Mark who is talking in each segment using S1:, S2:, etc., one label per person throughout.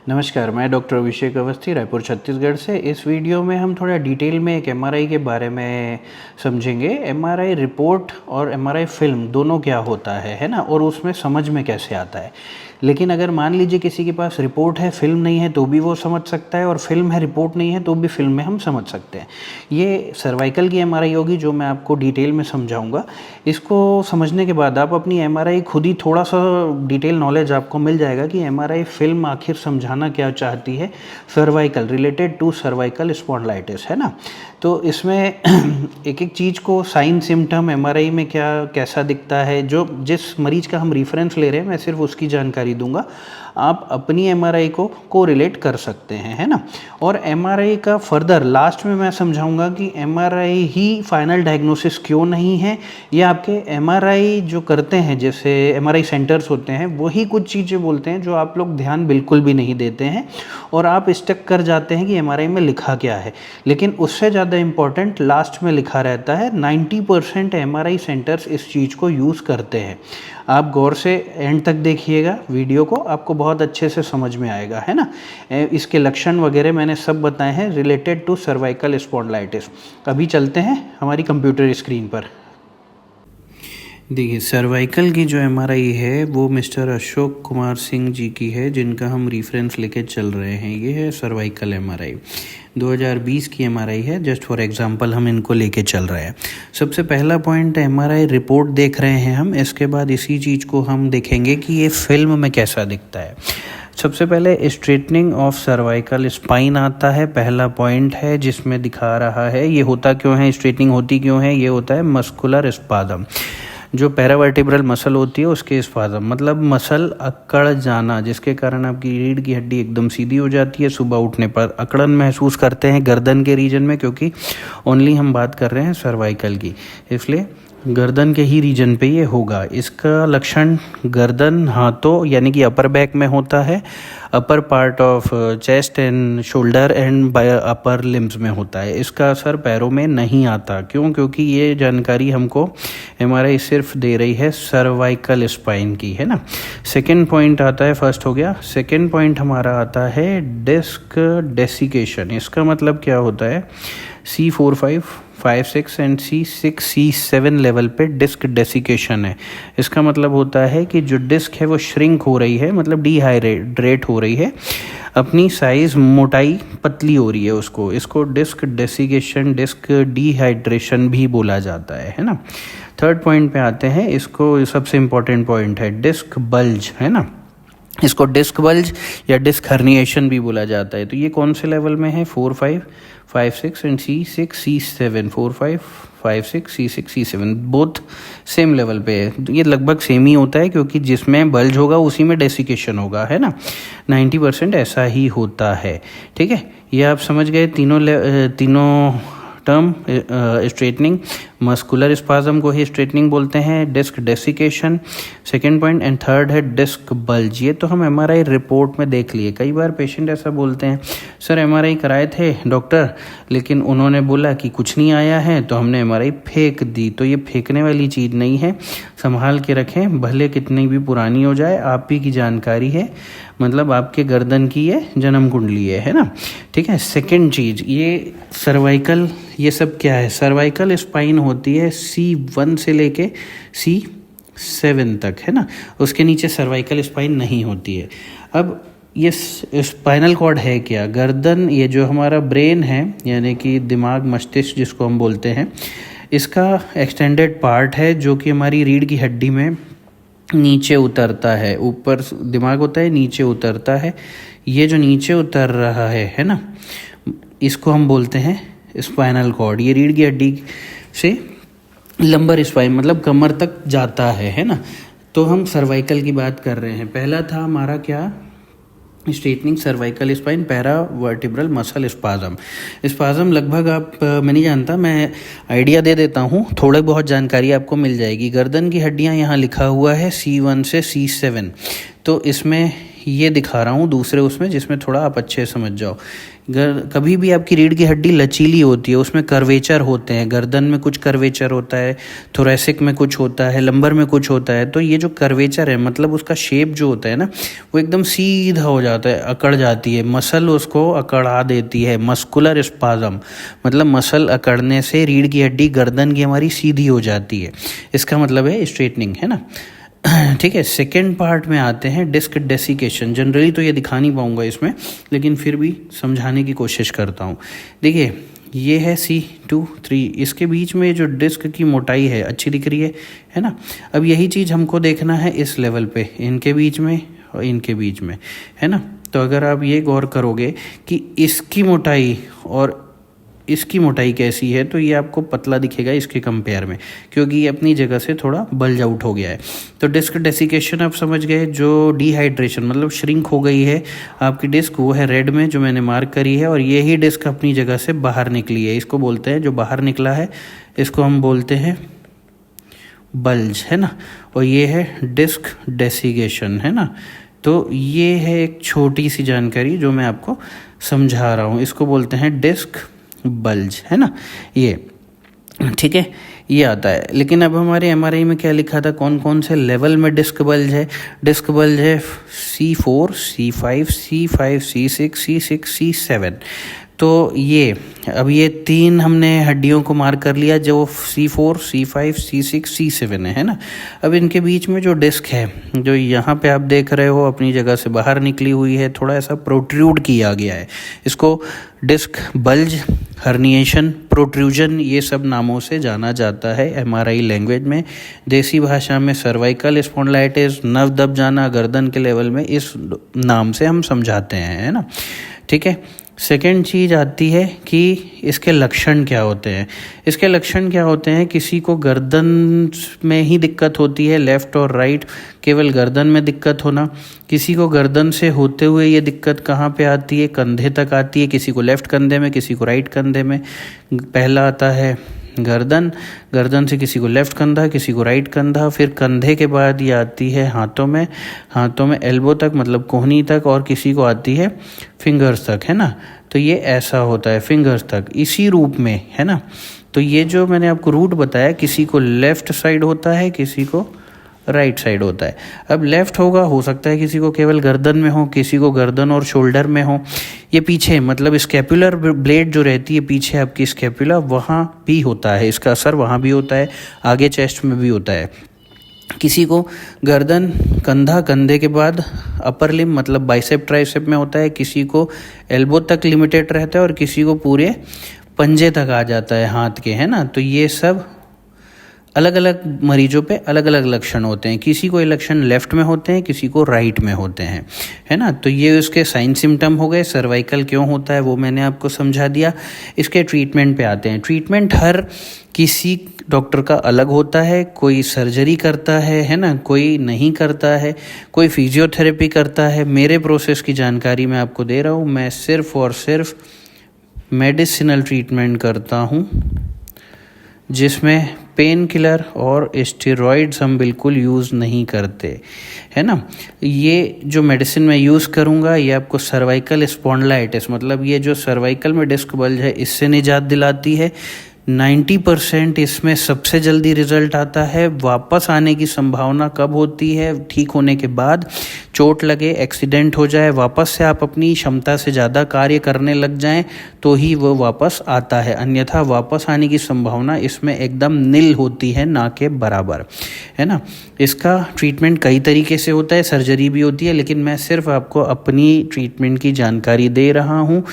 S1: नमस्कार, मैं डॉक्टर अभिषेक अवस्थी रायपुर छत्तीसगढ़ से। इस वीडियो में हम थोड़ा डिटेल में एक एमआरआई के बारे में समझेंगे। एमआरआई रिपोर्ट और एमआरआई फिल्म दोनों क्या होता है ना, और उसमें समझ में कैसे आता है। लेकिन अगर मान लीजिए किसी के पास रिपोर्ट है, फिल्म नहीं है, तो भी वो समझ सकता है, और फिल्म है, रिपोर्ट नहीं है, तो भी फिल्म में हम समझ सकते हैं। ये सर्वाइकल की एमआरआई होगी जो मैं आपको डिटेल में समझाऊंगा। इसको समझने के बाद आप अपनी एमआरआई खुद ही थोड़ा सा डिटेल नॉलेज आपको मिल जाएगा कि एमआरआई फिल्म आखिर समझाना क्या चाहती है। Cervical related to cervical spondylitis, है ना। तो इसमें एक एक चीज़ को साइन सिम्टम एमआरआई में क्या कैसा दिखता है, जो जिस मरीज का हम रेफरेंस ले रहे हैं मैं सिर्फ उसकी जानकारी दूंगा। आप अपनी एमआरआई को कोरिलेट कर सकते हैं, है ना। और एमआरआई का फर्दर लास्ट में मैं समझाऊंगा कि एमआरआई ही फाइनल डायग्नोसिस क्यों नहीं है, या आपके एमआरआई जो करते हैं, जैसे एमआरआई सेंटर्स होते हैं, वही कुछ चीज़ें बोलते हैं जो आप लोग ध्यान बिल्कुल भी नहीं देते हैं और आप स्टक कर जाते हैं कि एमआरआई में लिखा क्या है। लेकिन उससे ज़्यादा इम्पॉर्टेंट लास्ट में लिखा रहता है। 90% एमआरआई सेंटर्स इस चीज़ को यूज़ करते हैं। आप गौर से एंड तक देखिएगा वीडियो को, आपको बहुत अच्छे से समझ में आएगा, है ना। इसके लक्षण वगैरह मैंने सब बताए हैं रिलेटेड टू सर्वाइकल स्पॉन्डिलाइटिस। अभी चलते हैं हमारी कंप्यूटर स्क्रीन पर। देखिए, सर्वाइकल की जो एमआरआई है वो मिस्टर अशोक कुमार सिंह जी की है, जिनका हम रेफरेंस लेके चल रहे हैं। ये है सर्वाइकल एमआरआई, 2020 की एमआरआई है। जस्ट फॉर एग्जांपल हम इनको लेके चल रहे हैं। सबसे पहला पॉइंट, एमआरआई रिपोर्ट देख रहे हैं हम। इसके बाद इसी चीज़ को हम देखेंगे कि ये फिल्म में कैसा दिखता है। सबसे पहले स्ट्रेटनिंग ऑफ सर्वाइकल स्पाइन आता है, पहला पॉइंट है जिसमें दिखा रहा है। ये होता क्यों है, स्ट्रेटनिंग होती क्यों है, ये होता है मस्कुलर स्पाज़म। जो पैरावर्टिब्रल मसल होती है उसके स्पाज़म, मतलब मसल अकड़ जाना, जिसके कारण आपकी रीढ़ की हड्डी एकदम सीधी हो जाती है। सुबह उठने पर अकड़न महसूस करते हैं गर्दन के रीजन में, क्योंकि ओनली हम बात कर रहे हैं सर्वाइकल की, इसलिए गर्दन के ही रीजन पे ये होगा। इसका लक्षण गर्दन, हाथों यानी कि अपर बैक में होता है, upper part of chest and shoulder and upper limbs में होता है। इसका असर पैरों में नहीं आता। क्यों? क्योंकि ये जानकारी हमको एमआरआई सिर्फ दे रही है सर्वाइकल स्पाइन की, है ना। सेकेंड पॉइंट आता है, फर्स्ट हो गया। सेकेंड पॉइंट हमारा आता है डिस्क डेसिकेशन। इसका मतलब क्या होता है, C4, 5, 6 and C6, C7 level पे डिस्क डेसिकेशन है। इसका मतलब होता है कि जो डिस्क है वो श्रिंक हो रही है, मतलब डिहाइड्रेट हो रही है, अपनी साइज मोटाई पतली हो रही है इसको डिस्क डेसिकेशन, डिस्क डिहाइड्रेशन भी बोला जाता है ना। थर्ड पॉइंट पे आते हैं। इसको सबसे इम्पोर्टेंट पॉइंट है डिस्क बल्ज, है ना। इसको डिस्क बल्ज या डिस्क हर्निएशन भी बोला जाता है। तो ये कौन से लेवल में है, 4, 5, 6 and C6, C7, 4, 5, 6, C6, C7 both same level पे है। ये लगभग सेम ही होता है, क्योंकि जिसमें बल्ज होगा उसी में डेसिकेशन होगा, है ना। 90% ऐसा ही होता है, ठीक है। ये आप समझ गए तीनों टर्म। स्ट्रेटनिंग, मस्कुलर स्पाज़म को ही स्ट्रेटनिंग बोलते हैं, disc desiccation second point, and third है डिस्क बल्ज। ये तो हम एमआरआई रिपोर्ट में देख लिए। कई बार पेशेंट ऐसा बोलते हैं, सर एमआरआई कराए थे डॉक्टर, लेकिन उन्होंने बोला कि कुछ नहीं आया है, तो हमने एमआरआई फेंक दी। तो ये फेंकने वाली चीज़ नहीं है, संभाल के रखें, भले कितनी भी पुरानी हो जाए, आप ही की जानकारी है, मतलब आपके गर्दन की ये जन्म कुंडली है ना, ठीक है। सेकेंड चीज़, ये सर्वाइकल, ये सब क्या है, सर्वाइकल स्पाइन होती है C1 से लेके C7 तक, है ना। उसके नीचे सर्वाइकल स्पाइन नहीं होती है। अब ये स्पाइनल कॉर्ड है क्या, गर्दन, ये जो हमारा ब्रेन है, यानी कि दिमाग, मस्तिष्क जिसको हम बोलते हैं, इसका एक्सटेंडेड पार्ट है, जो कि हमारी रीढ़ की हड्डी में नीचे उतरता है। ऊपर दिमाग होता है, नीचे उतरता है। ये जो नीचे उतर रहा है ना, इसको हम बोलते हैं स्पाइनल कॉर्ड। ये रीढ़ की हड्डी से लंबर स्पाइन, मतलब कमर तक जाता है ना। तो हम सर्वाइकल की बात कर रहे हैं। पहला था हमारा क्या, straightening cervical spine, paravertebral muscle spasm लगभग आप, मैं नहीं जानता, मैं आइडिया दे देता हूँ, थोड़ा बहुत जानकारी आपको मिल जाएगी। गर्दन की हड्डियाँ यहाँ लिखा हुआ है C1 से C7, तो इसमें ये दिखा रहा हूँ दूसरे उसमें, जिसमें थोड़ा आप अच्छे से समझ जाओ। कभी भी आपकी रीढ़ की हड्डी लचीली होती है, उसमें कर्वेचर होते हैं, गर्दन में कुछ कर्वेचर होता है, थोरेसिक में कुछ होता है, लंबर में कुछ होता है। तो ये जो कर्वेचर है मतलब उसका शेप जो होता है ना, वो एकदम सीधा हो जाता है, अकड़ जाती है, मसल उसको अकड़ा देती है। मस्कुलर स्पाज्म मतलब मसल अकड़ने से रीढ़ की हड्डी गर्दन की हमारी सीधी हो जाती है, इसका मतलब है स्ट्रेटनिंग, है ना। ठीक है, सेकेंड पार्ट में आते हैं, डिस्क डेसिकेशन। जनरली तो ये दिखा नहीं पाऊंगा इसमें, लेकिन फिर भी समझाने की कोशिश करता हूँ। देखिए ये है C2-3, इसके बीच में जो डिस्क की मोटाई है अच्छी दिख रही है ना। अब यही चीज़ हमको देखना है इस लेवल पे, इनके बीच में और इनके बीच में, है ना। तो अगर आप ये गौर करोगे कि इसकी मोटाई और इसकी मोटाई कैसी है, तो ये आपको पतला दिखेगा इसके कंपेयर में, क्योंकि ये अपनी जगह से थोड़ा बल्ज आउट हो गया है। तो डिस्क डेसिकेशन आप समझ गए, जो डिहाइड्रेशन मतलब श्रिंक हो गई है आपकी डिस्क, वो है रेड में जो मैंने मार्क करी है, और ये ही डिस्क अपनी जगह से बाहर निकली है, इसको बोलते हैं, जो बाहर निकला है इसको हम बोलते हैं बल्ज, है ना। और ये है डिस्क डेसिकेशन, है ना। तो ये है एक छोटी सी जानकारी जो मैं आपको समझा रहा हूँ, इसको बोलते हैं डिस्क बल्ज, है ना। ये ठीक है, ये आता है। लेकिन अब हमारे MRI में क्या लिखा था, कौन कौन से लेवल में डिस्क बल्ज है। डिस्क बल्ज है C4, C5, C5, C6, C6, C7। तो ये अब ये 3 हमने हड्डियों को मार्क कर लिया, जो C4, C5, C6, C7 है ना। अब इनके बीच में जो डिस्क है, जो यहाँ पे आप देख रहे हो अपनी जगह से बाहर निकली हुई है, थोड़ा ऐसा प्रोट्रूड किया गया है, इसको डिस्क बल्ज, हर्निएशन, प्रोट्रूजन, ये सब नामों से जाना जाता है MRI लैंग्वेज में। देसी भाषा में सर्वाइकल स्पॉन्डिलाइटिस, नव दब जाना गर्दन के लेवल में, इस नाम से हम समझाते हैं, है ना। ठीक है, सेकेंड चीज़ आती है कि इसके लक्षण क्या होते हैं। इसके लक्षण क्या होते हैं, किसी को गर्दन में ही दिक्कत होती है, लेफ़्ट और राइट, केवल गर्दन में दिक्कत होना। किसी को गर्दन से होते हुए ये दिक्कत कहाँ पे आती है, कंधे तक आती है, किसी को लेफ़्ट कंधे में, किसी को राइट कंधे में। पहला आता है गर्दन, गर्दन से किसी को लेफ़्ट कंधा, किसी को राइट कंधा, फिर कंधे के बाद ये आती है हाथों में, हाथों में एल्बो तक मतलब कोहनी तक, और किसी को आती है फिंगर्स तक, है ना। तो ये ऐसा होता है फिंगर्स तक इसी रूप में, है ना। तो ये जो मैंने आपको रूट बताया, किसी को लेफ़्ट साइड होता है, किसी को राइट साइड होता है। अब लेफ़्ट होगा, हो सकता है किसी को केवल गर्दन में हो, किसी को गर्दन और शोल्डर में हो। ये पीछे मतलब स्कैपुलर ब्लेड जो रहती है पीछे आपकी स्कैपुला, वहाँ भी होता है, इसका असर वहाँ भी होता है, आगे चेस्ट में भी होता है। किसी को गर्दन, कंधा, कंधे के बाद अपर लिम मतलब बाइसेप ट्राइसेप में होता है, किसी को एल्बो तक लिमिटेड रहता है, और किसी को पूरे पंजे तक आ जाता है हाथ के, है ना। तो ये सब अलग अलग मरीजों पे अलग अलग लक्षण होते हैं, किसी को ये लक्षण लेफ़्ट में होते हैं, किसी को राइट में होते हैं, है ना। तो ये उसके साइन सिम्टम हो गए। सर्वाइकल क्यों होता है वो मैंने आपको समझा दिया। इसके ट्रीटमेंट पे आते हैं। ट्रीटमेंट हर किसी डॉक्टर का अलग होता है, कोई सर्जरी करता है ना, कोई नहीं करता है, कोई फिजियोथेरेपी करता है। मेरे प्रोसेस की जानकारी मैं आपको दे रहा हूँ, मैं सिर्फ और सिर्फ मेडिसिनल ट्रीटमेंट करता हूँ, जिसमें पेन किलर और स्टेरॉइड्स हम बिल्कुल यूज़ नहीं करते, है ना। ये जो मेडिसिन मैं यूज़ करूँगा ये आपको सर्वाइकल स्पॉन्डिलाइटिस मतलब ये जो सर्वाइकल में डिस्क बल्ज है इससे निजात दिलाती है। 90% इसमें सबसे जल्दी रिजल्ट आता है। वापस आने की संभावना कब होती है, ठीक होने के बाद, चोट लगे, एक्सीडेंट हो जाए, वापस से आप अपनी क्षमता से ज़्यादा कार्य करने लग जाएं तो ही वो वापस आता है, अन्यथा वापस आने की संभावना इसमें एकदम निल होती है, ना के बराबर, है ना। इसका ट्रीटमेंट कई तरीके से होता है, सर्जरी भी होती है, लेकिन मैं सिर्फ आपको अपनी ट्रीटमेंट की जानकारी दे रहा हूँ।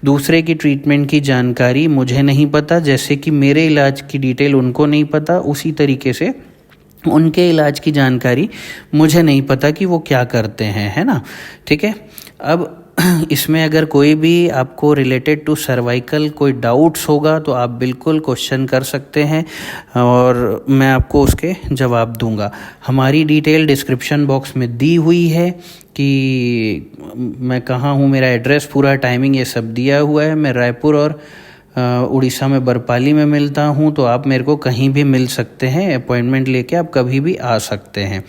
S1: दूसरे की ट्रीटमेंट की जानकारी मुझे नहीं पता, जैसे कि मेरे इलाज की डिटेल उनको नहीं पता, उसी तरीके से उनके इलाज की जानकारी मुझे नहीं पता कि वो क्या करते हैं, है ना। ठीक है, अब इसमें अगर कोई भी आपको रिलेटेड टू सर्वाइकल कोई डाउट्स होगा तो आप बिल्कुल क्वेश्चन कर सकते हैं और मैं आपको उसके जवाब दूंगा। हमारी डिटेल डिस्क्रिप्शन बॉक्स में दी हुई है कि मैं कहाँ हूँ, मेरा एड्रेस, पूरा टाइमिंग, ये सब दिया हुआ है। मैं रायपुर और उड़ीसा में बरपाली में मिलता हूँ, तो आप मेरे को कहीं भी मिल सकते हैं, अपॉइंटमेंट लेके आप कभी भी आ सकते हैं।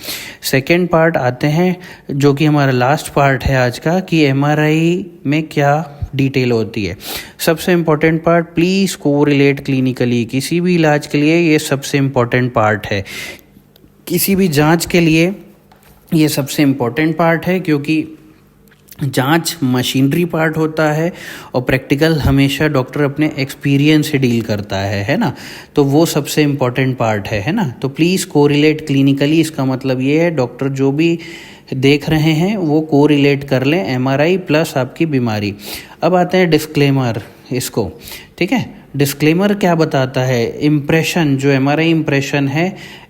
S1: सेकेंड पार्ट आते हैं जो कि हमारा लास्ट पार्ट है आज का, कि एमआरआई में क्या डिटेल होती है। सबसे important part, please correlate clinically. किसी भी इलाज के लिए ये सबसे इम्पोर्टेंट पार्ट है, किसी भी जांच के लिए ये सबसे इम्पोर्टेंट पार्ट है, क्योंकि जांच मशीनरी पार्ट होता है और प्रैक्टिकल हमेशा डॉक्टर अपने एक्सपीरियंस से डील करता है ना। तो वो सबसे इम्पोर्टेंट पार्ट है ना। तो प्लीज़ कोरिलेट क्लिनिकली, इसका मतलब ये है डॉक्टर जो भी देख रहे हैं वो कोरिलेट कर लें एमआरआई प्लस आपकी बीमारी। अब आते हैं डिस्क्लेमर इसको, ठीक है। डिस्क्लेमर क्या बताता है? इम्प्रेशन, जो एमआरआई इम्प्रेशन है,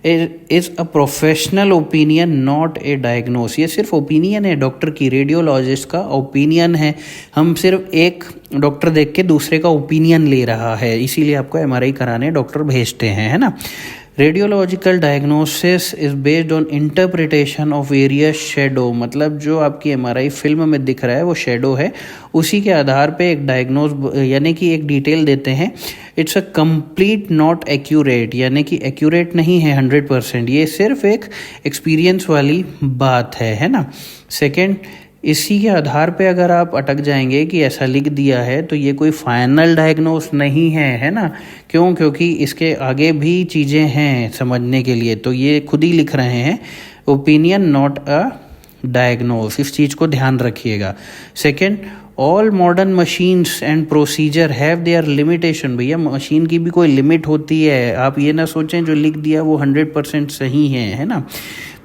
S1: is a professional opinion not a diagnose. ये सिर्फ ओपिनियन है डॉक्टर की, रेडियोलॉजिस्ट का ओपिनियन है। हम सिर्फ एक डॉक्टर देख के दूसरे का ओपिनियन ले रहा है, इसीलिए आपको एमआरआई कराने डॉक्टर भेजते हैं, है ना। Radiological diagnosis is based on interpretation of various shadow, मतलब जो आपकी एमआरआई फिल्म में दिख रहा है वो शेडो है, उसी के आधार पे एक डायग्नोज यानी कि एक डिटेल देते हैं। It's a complete not accurate, यानी कि एक्यूरेट नहीं है 100%, ये सिर्फ एक एक्सपीरियंस वाली बात है ना। सेकेंड, इसी के आधार पे अगर आप अटक जाएंगे कि ऐसा लिख दिया है तो ये कोई फाइनल डायग्नोस नहीं है ना। क्यों? क्योंकि इसके आगे भी चीज़ें हैं समझने के लिए, तो ये खुद ही लिख रहे हैं ओपिनियन नॉट अ डायग्नोस, इस चीज़ को ध्यान रखिएगा। Second, all modern machines and procedure have their limitation. भैया मशीन की भी कोई लिमिट होती है, आप ये ना सोचें जो लिख दिया वो 100% सही है ना।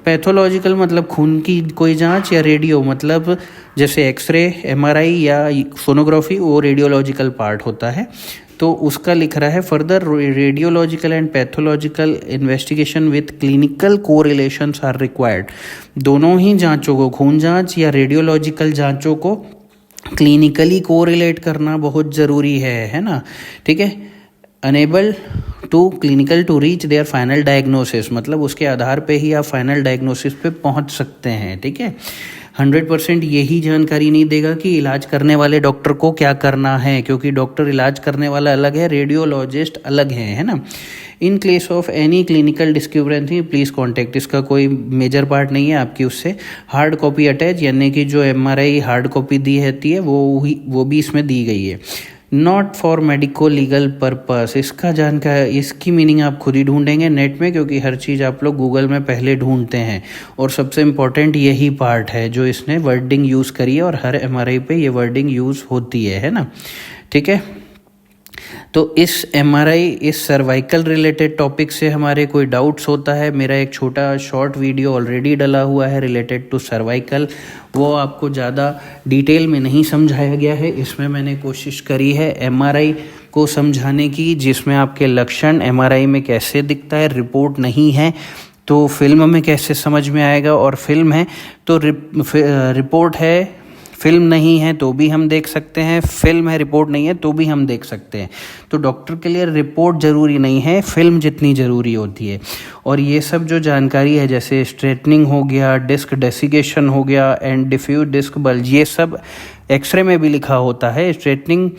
S1: पैथोलॉजिकल मतलब खून की कोई जांच, या रेडियो मतलब जैसे एक्सरे, एमआरआई या सोनोग्राफी, वो रेडियोलॉजिकल पार्ट होता है, तो उसका लिख रहा है further radiological and pathological investigation with clinical correlations are required. दोनों ही जांचों को, खून जांच या रेडियोलॉजिकल जांचों को क्लिनिकली कोरिलेट करना बहुत ज़रूरी है ना, ठीक है। Unable to clinical to reach their final diagnosis, मतलब उसके आधार पे ही आप फाइनल डायग्नोसिस पे पहुंच सकते हैं, ठीक है। 100% यही जानकारी नहीं देगा कि इलाज करने वाले डॉक्टर को क्या करना है, क्योंकि डॉक्टर इलाज करने वाला अलग है, रेडियोलॉजिस्ट अलग है ना। In case of any clinical discrepancy please contact, इसका कोई मेजर पार्ट नहीं है आपकी उससे। हार्ड कॉपी अटैच, यानी कि जो एमआरआई हार्ड कॉपी दी रहती है वो भी इसमें दी गई है। Not for medico legal purpose, इसका जानकारी, इसकी मीनिंग आप खुद ही ढूंढेंगे नेट में, क्योंकि हर चीज़ आप लोग गूगल में पहले ढूंढते हैं। और सबसे इम्पोर्टेंट यही पार्ट है जो इसने वर्डिंग यूज़ करी है, और हर एमआरआई पे ये वर्डिंग यूज़ होती है ना, ठीक है। तो इस एमआरआई, इस सर्वाइकल रिलेटेड टॉपिक से हमारे कोई डाउट्स होता है, मेरा एक छोटा शॉर्ट वीडियो ऑलरेडी डला हुआ है रिलेटेड टू सर्वाइकल, वो आपको ज़्यादा डिटेल में नहीं समझाया गया है। इसमें मैंने कोशिश करी है एमआरआई को समझाने की, जिसमें आपके लक्षण एमआरआई में कैसे दिखता है, रिपोर्ट नहीं है तो फिल्म में कैसे समझ में आएगा, और फिल्म है तो रिपोर्ट है, फिल्म नहीं है तो भी हम देख सकते हैं, फिल्म है रिपोर्ट नहीं है तो भी हम देख सकते हैं। तो डॉक्टर के लिए रिपोर्ट ज़रूरी नहीं है, फिल्म जितनी ज़रूरी होती है। और ये सब जो जानकारी है, जैसे स्ट्रेटनिंग हो गया, डिस्क डेसिगेशन हो गया एंड डिफ्यूज डिस्क बल्ज, ये सब एक्सरे में भी लिखा होता है। स्ट्रेटनिंग,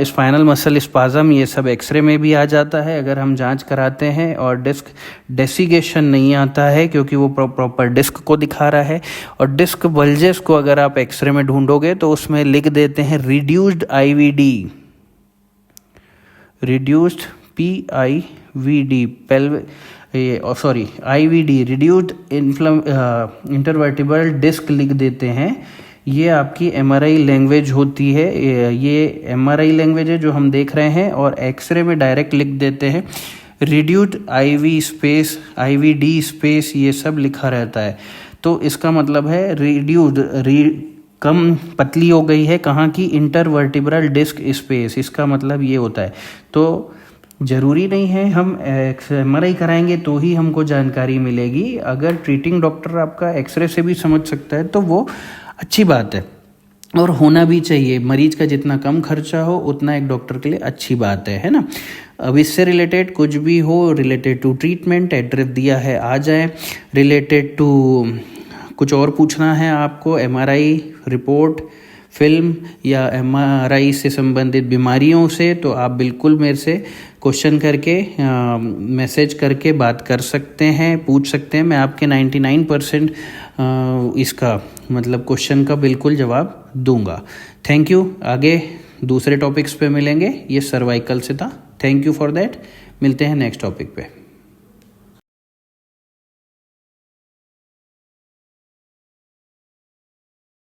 S1: स्पाइनल मसल स्पाज्म, ये सब एक्सरे में भी आ जाता है अगर हम जांच कराते हैं। और डिस्क डेसिगेशन नहीं आता है क्योंकि वो प्रॉपर डिस्क को दिखा रहा है। और डिस्क बल्जेस को अगर आप एक्सरे में ढूंढोगे तो उसमें लिख देते हैं reduced IVD, reduced PIVD IVD, reduced intervertebral disc लिख देते हैं। ये आपकी एमआरआई लैंग्वेज होती है, ये एमआरआई लैंग्वेज है जो हम देख रहे हैं। और एक्सरे में डायरेक्ट लिख देते हैं reduced IV space, IVD space, ये सब लिखा रहता है। तो इसका मतलब है रिड्यूस्ड, कम पतली हो गई है, कहाँ की, इंटरवर्टिब्रल डिस्क स्पेस, इसका मतलब ये होता है। तो ज़रूरी नहीं है हम एमआरआई कराएंगे तो ही हमको जानकारी मिलेगी। अगर ट्रीटिंग डॉक्टर आपका एक्सरे से भी समझ सकता है तो वो अच्छी बात है, और होना भी चाहिए। मरीज का जितना कम खर्चा हो उतना एक डॉक्टर के लिए अच्छी बात है ना। अब इससे रिलेटेड कुछ भी हो, रिलेटेड टू ट्रीटमेंट, एड्रेस दिया है, आ जाए। रिलेटेड टू कुछ और पूछना है आपको, एमआरआई रिपोर्ट, फिल्म या एमआरआई से संबंधित बीमारियों से, तो आप बिल्कुल मेरे से क्वेश्चन करके मैसेज करके बात कर सकते हैं, पूछ सकते हैं। मैं आपके 99% इसका मतलब क्वेश्चन का बिल्कुल जवाब दूंगा। Thank you. आगे दूसरे टॉपिक्स पे मिलेंगे। ये सर्वाइकल से था। Thank you for that. मिलते हैं नेक्स्ट टॉपिक पे।